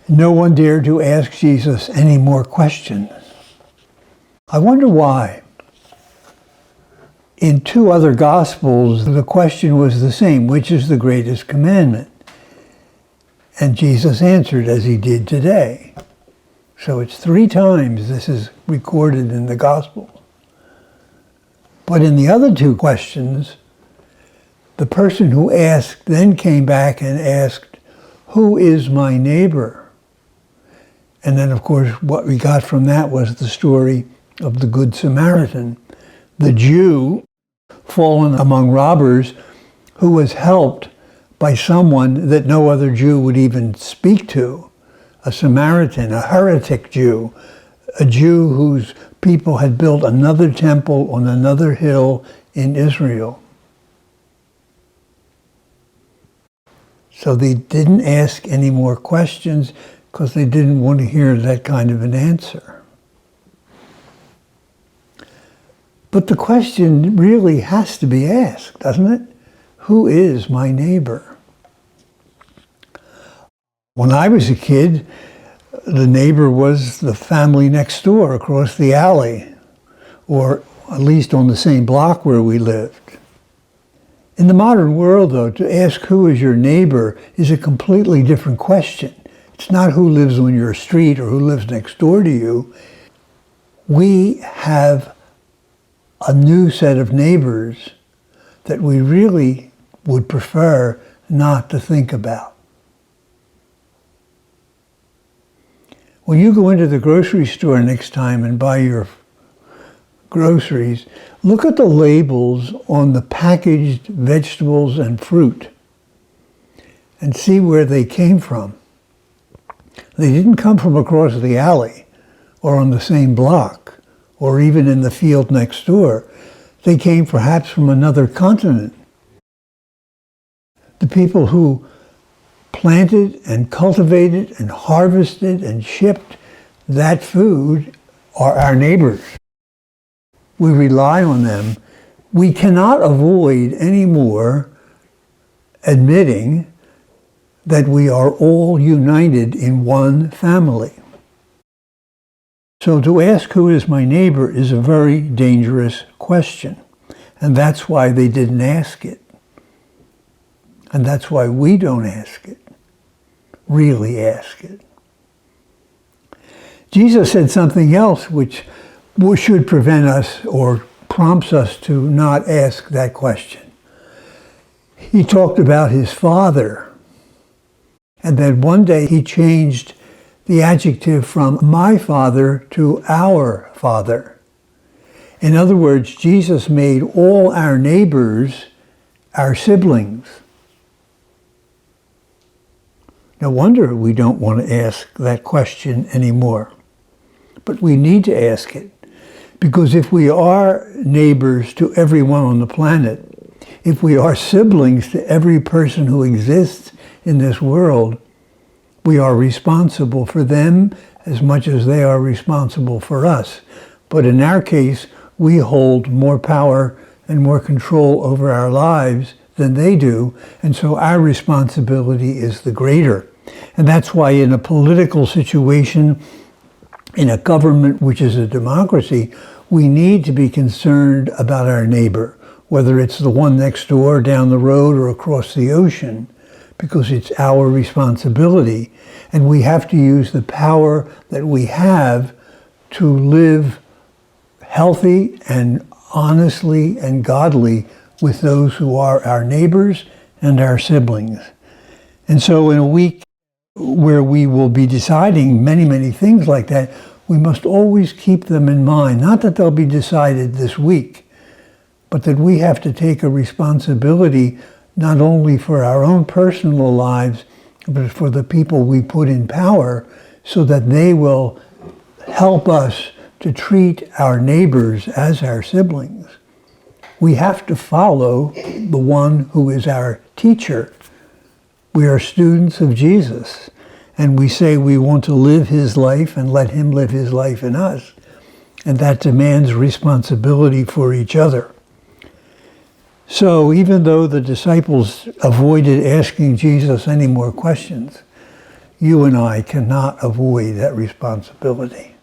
No one dared to ask Jesus any more questions. I wonder why. In two other Gospels, the question was the same: which is the greatest commandment? And Jesus answered as he did today. So it's 3 times this is recorded in the Gospels. But in the other 2 questions, the person who asked then came back and asked, "Who is my neighbor?" And then, of course, what we got from that was the story of the Good Samaritan, the Jew fallen among robbers who was helped by someone that no other Jew would even speak to, a Samaritan, a heretic Jew, a Jew whose people had built another temple on another hill in Israel. So they didn't ask any more questions because they didn't want to hear that kind of an answer. But the question really has to be asked, doesn't it? Who is my neighbor? When I was a kid, the neighbor was the family next door across the alley, or at least on the same block where we lived. In the modern world, though, to ask who is your neighbor is a completely different question. It's not who lives on your street or who lives next door to you. We have a new set of neighbors that we really would prefer not to think about. When you go into the grocery store next time and buy your groceries, look at the labels on the packaged vegetables and fruit and see where they came from. They didn't come from across the alley or on the same block or even in the field next door. They came perhaps from another continent. The people who planted and cultivated and harvested and shipped that food are our neighbors. We rely on them. We cannot avoid anymore admitting that we are all united in one family. So to ask who is my neighbor is a very dangerous question. And that's why they didn't ask it. And that's why we don't ask it, really ask it. Jesus said something else which should prevent us or prompts us to not ask that question. He talked about his Father, and then one day he changed the adjective from my Father to our Father. In other words, Jesus made all our neighbors our siblings. No wonder we don't want to ask that question anymore. But we need to ask it, because if we are neighbors to everyone on the planet, if we are siblings to every person who exists in this world, we are responsible for them as much as they are responsible for us. But in our case, we hold more power and more control over our lives than they do, and so our responsibility is the greater. And that's why in a political situation, in a government which is a democracy, we need to be concerned about our neighbor, whether it's the one next door, down the road, or across the ocean, because it's our responsibility. And we have to use the power that we have to live healthy and honestly and godly with those who are our neighbors and our siblings. And so in a week where we will be deciding many, many things like that, we must always keep them in mind. Not that they'll be decided this week, but that we have to take a responsibility not only for our own personal lives, but for the people we put in power, so that they will help us to treat our neighbors as our siblings. We have to follow the one who is our teacher. We are students of Jesus, and we say we want to live his life and let him live his life in us. And that demands responsibility for each other. So even though the disciples avoided asking Jesus any more questions, you and I cannot avoid that responsibility.